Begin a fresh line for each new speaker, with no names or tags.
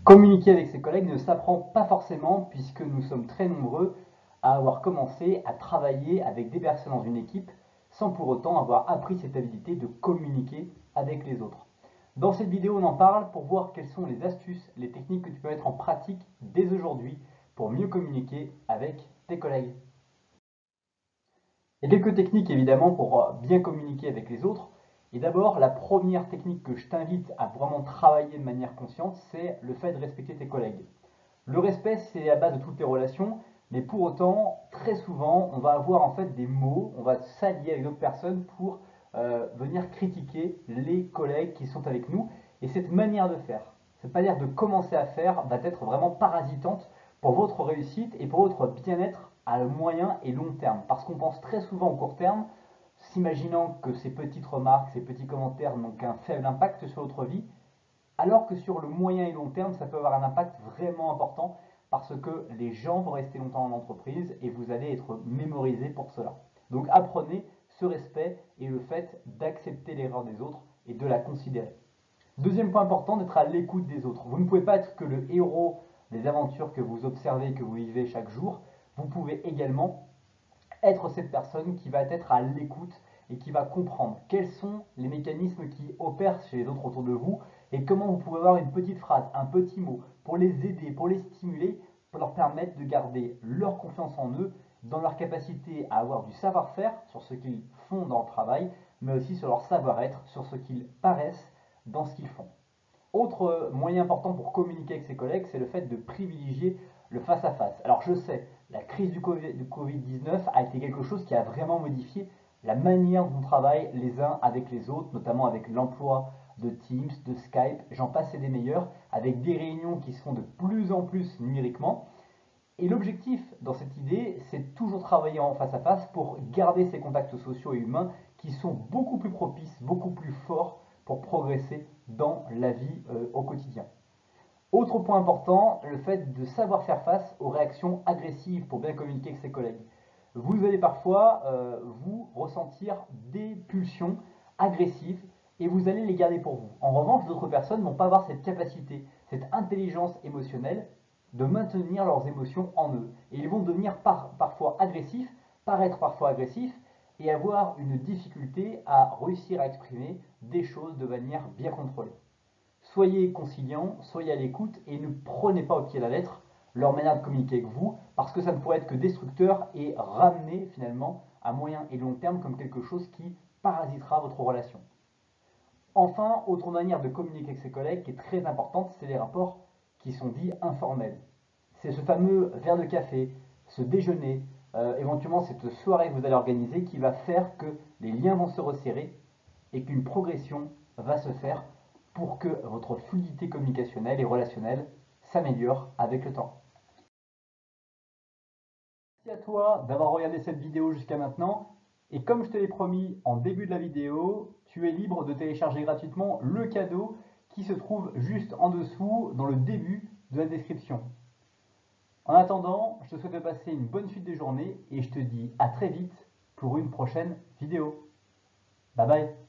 Communiquer avec ses collègues ne s'apprend pas forcément puisque nous sommes très nombreux à avoir commencé à travailler avec des personnes dans une équipe sans pour autant avoir appris cette habilité de communiquer avec les autres. Dans cette vidéo, on en parle pour voir quelles sont les astuces, les techniques que tu peux mettre en pratique dès aujourd'hui pour mieux communiquer avec tes collègues. Il y a quelques techniques évidemment pour bien communiquer avec les autres. Et d'abord, la première technique que je t'invite à vraiment travailler de manière consciente, c'est le fait de respecter tes collègues. Le respect, c'est la base de toutes les relations, mais pour autant, très souvent, on va avoir en fait des mots, on va s'allier avec d'autres personnes pour venir critiquer les collègues qui sont avec nous. Et cette manière de faire, cette manière de commencer à faire, va être vraiment parasitante pour votre réussite et pour votre bien-être à moyen et long terme. Parce qu'on pense très souvent au court terme, s'imaginant que ces petites remarques, ces petits commentaires n'ont qu'un faible impact sur votre vie, alors que sur le moyen et long terme, ça peut avoir un impact vraiment important parce que les gens vont rester longtemps dans l'entreprise et vous allez être mémorisé pour cela. Donc apprenez ce respect et le fait d'accepter l'erreur des autres et de la considérer. Deuxième point important, d'être à l'écoute des autres. Vous ne pouvez pas être que le héros des aventures que vous observez, que vous vivez chaque jour. Vous pouvez également être cette personne qui va être à l'écoute et qui va comprendre quels sont les mécanismes qui opèrent chez les autres autour de vous et comment vous pouvez avoir une petite phrase, un petit mot pour les aider, pour les stimuler, pour leur permettre de garder leur confiance en eux, dans leur capacité à avoir du savoir-faire sur ce qu'ils font dans le travail, mais aussi sur leur savoir-être, sur ce qu'ils paraissent dans ce qu'ils font. Autre moyen important pour communiquer avec ses collègues, c'est le fait de privilégier le face-à-face. Alors je sais, la crise du Covid-19 a été quelque chose qui a vraiment modifié la manière dont on travaille les uns avec les autres, notamment avec l'emploi de Teams, de Skype, j'en passe et des meilleurs, avec des réunions qui se font de plus en plus numériquement. Et l'objectif dans cette idée, c'est toujours travailler en face à face pour garder ces contacts sociaux et humains qui sont beaucoup plus propices, beaucoup plus forts pour progresser dans la vie au quotidien. Autre point important, le fait de savoir faire face aux réactions agressives pour bien communiquer avec ses collègues. Vous allez parfois vous ressentir des pulsions agressives et vous allez les garder pour vous. En revanche, d'autres personnes ne vont pas avoir cette capacité, cette intelligence émotionnelle de maintenir leurs émotions en eux. Et ils vont devenir parfois agressifs, paraître parfois agressifs et avoir une difficulté à réussir à exprimer des choses de manière bien contrôlée. Soyez conciliants, soyez à l'écoute et ne prenez pas au pied de la lettre leur manière de communiquer avec vous parce que ça ne pourrait être que destructeur et ramener finalement à moyen et long terme comme quelque chose qui parasitera votre relation. Enfin, autre manière de communiquer avec ses collègues qui est très importante, c'est les rapports qui sont dits informels. C'est ce fameux verre de café, ce déjeuner, éventuellement cette soirée que vous allez organiser qui va faire que les liens vont se resserrer et qu'une progression va se faire pour que votre fluidité communicationnelle et relationnelle s'améliore avec le temps. Merci à toi d'avoir regardé cette vidéo jusqu'à maintenant. Et comme je te l'ai promis en début de la vidéo, tu es libre de télécharger gratuitement le cadeau qui se trouve juste en dessous dans le début de la description. En attendant, je te souhaite de passer une bonne suite de journée et je te dis à très vite pour une prochaine vidéo. Bye bye.